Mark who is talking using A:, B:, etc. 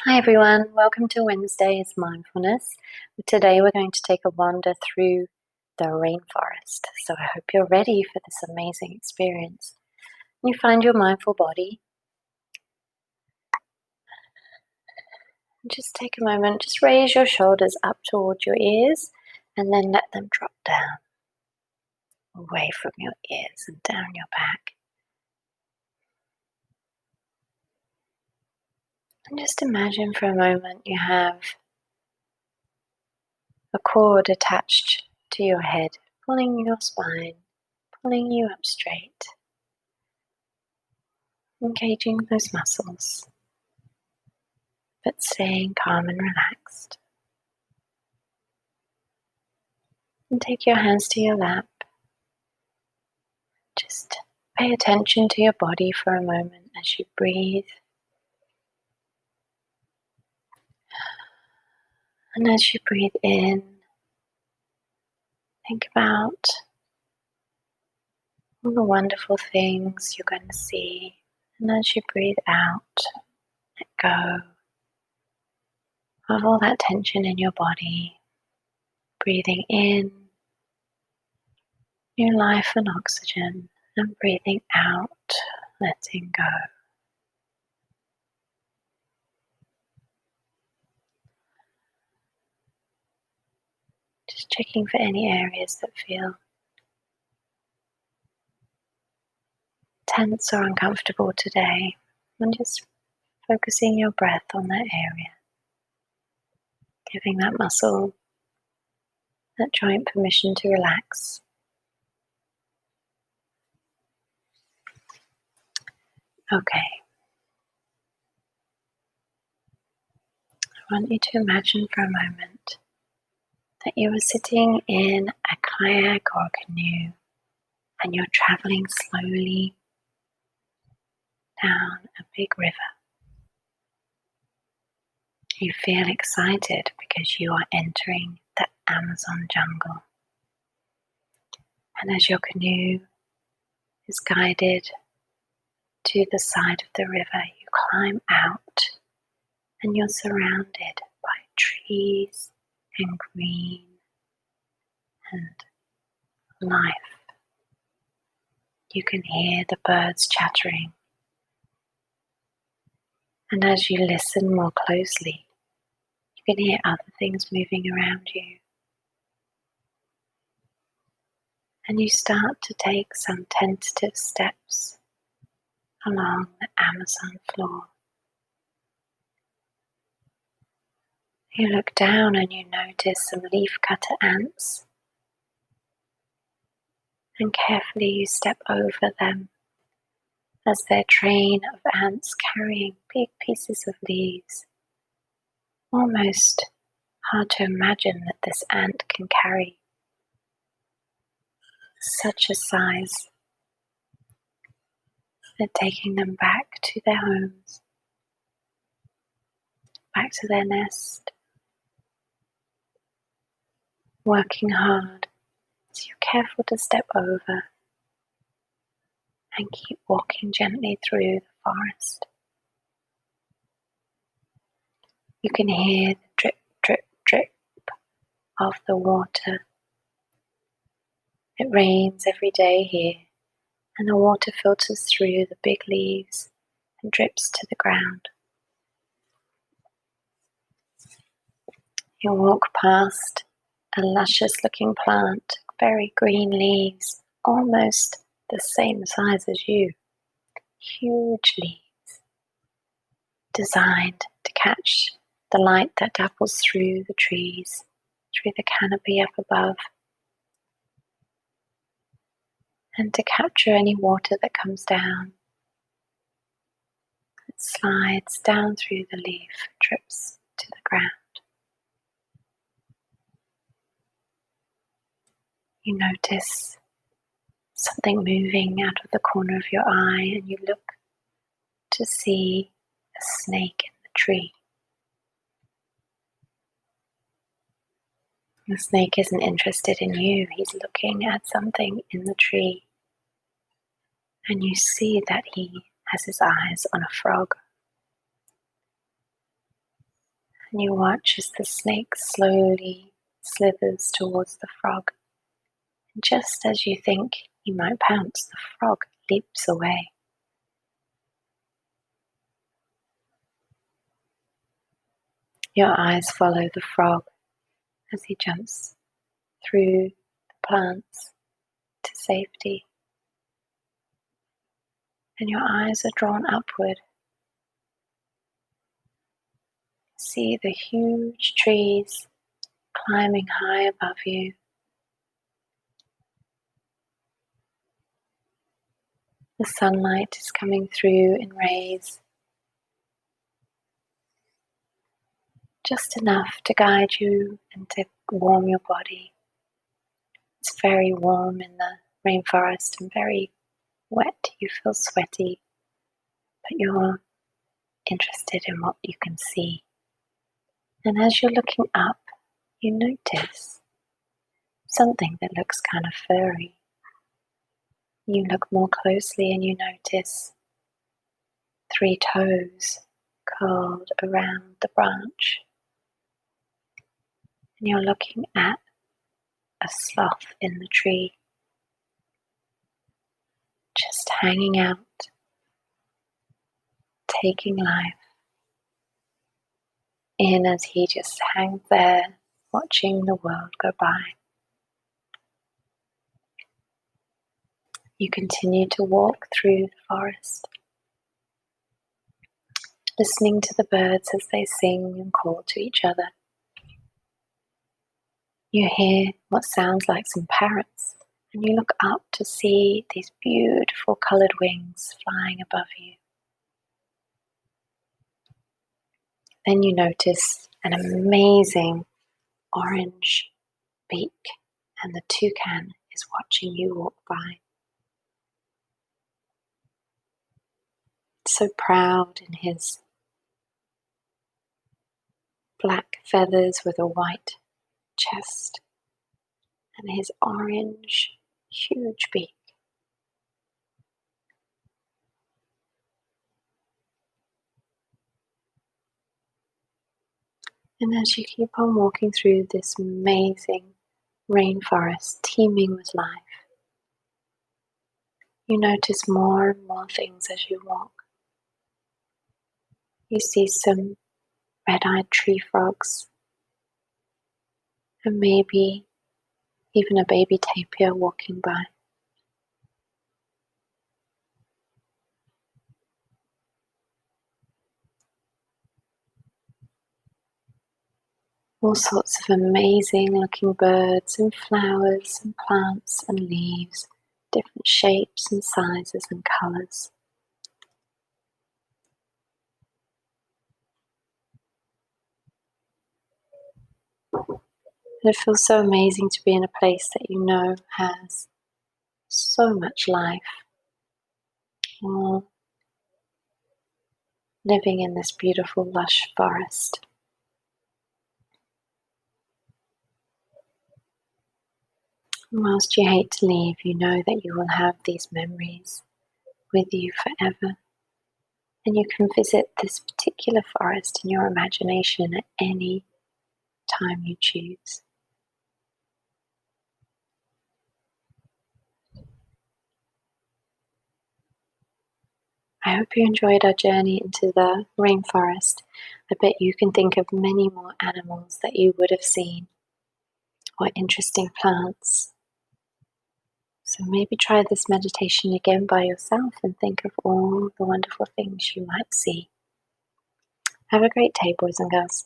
A: Hi everyone, welcome to Wednesday's Mindfulness. Today we're going to take a wander through the rainforest. So I hope you're ready for this amazing experience. You find your mindful body. Just take a moment, just raise your shoulders up towards your ears and then let them drop down, away from your ears and down your back. And just imagine for a moment you have a cord attached to your head, pulling your spine, pulling you up straight. Engaging those muscles, but staying calm and relaxed. And take your hands to your lap. Just pay attention to your body for a moment as you breathe. And as you breathe in, think about all the wonderful things you're going to see. And as you breathe out, let go of all that tension in your body. Breathing in new life and oxygen, and breathing out, letting go. Just checking for any areas that feel tense or uncomfortable today, and just focusing your breath on that area, giving that muscle, that joint permission to relax. Okay. I want you to imagine for a moment that you are sitting in a kayak or a canoe and you're traveling slowly down a big river. You feel excited because you are entering the Amazon jungle. And as your canoe is guided to the side of the river, you climb out and you're surrounded by trees and green and life. You can hear the birds chattering. And as you listen more closely, you can hear other things moving around you. And you start to take some tentative steps along the Amazon floor. You look down and you notice some leafcutter ants, and carefully you step over them as their train of ants carrying big pieces of leaves. Almost hard to imagine that this ant can carry such a size. They're taking them back to their homes, back to their nest, working hard. So you're careful to step over and keep walking gently through the forest. You can hear the drip, drip, drip of the water. It rains every day here, and the water filters through the big leaves and drips to the ground. You walk past a luscious looking plant, very green leaves, almost the same size as you. Huge leaves, designed to catch the light that dapples through the trees, through the canopy up above, and to capture any water that comes down. It slides down through the leaf, drips to the ground. You notice something moving out of the corner of your eye, and you look to see a snake in the tree. The snake isn't interested in you, he's looking at something in the tree. And you see that he has his eyes on a frog. And you watch as the snake slowly slithers towards the frog. And just as you think he might pounce, the frog leaps away. Your eyes follow the frog as he jumps through the plants to safety. And your eyes are drawn upward. See the huge trees climbing high above you. The sunlight is coming through in rays, just enough to guide you and to warm your body. It's very warm in the rainforest and very wet. You feel sweaty, but you're interested in what you can see. And as you're looking up, you notice something that looks kind of furry. You look more closely and you notice 3 toes curled around the branch. And you're looking at a sloth in the tree, just hanging out, taking life in as he just hangs there, watching the world go by. You continue to walk through the forest, listening to the birds as they sing and call to each other. You hear what sounds like some parrots, and you look up to see these beautiful colored wings flying above you. Then you notice an amazing orange beak, and the toucan is watching you walk by. So proud in his black feathers with a white chest and his orange, huge beak. And as you keep on walking through this amazing rainforest teeming with life, you notice more and more things as you walk. You see some red-eyed tree frogs, and maybe even a baby tapir walking by. All sorts of amazing looking birds and flowers and plants and leaves, different shapes and sizes and colors. And it feels so amazing to be in a place that you know has so much life, or living in this beautiful lush forest. And whilst you hate to leave, you know that you will have these memories with you forever. And you can visit this particular forest in your imagination at any time you choose. I hope you enjoyed our journey into the rainforest. I bet you can think of many more animals that you would have seen, or interesting plants. So maybe try this meditation again by yourself and think of all the wonderful things you might see. Have a great day, boys and girls.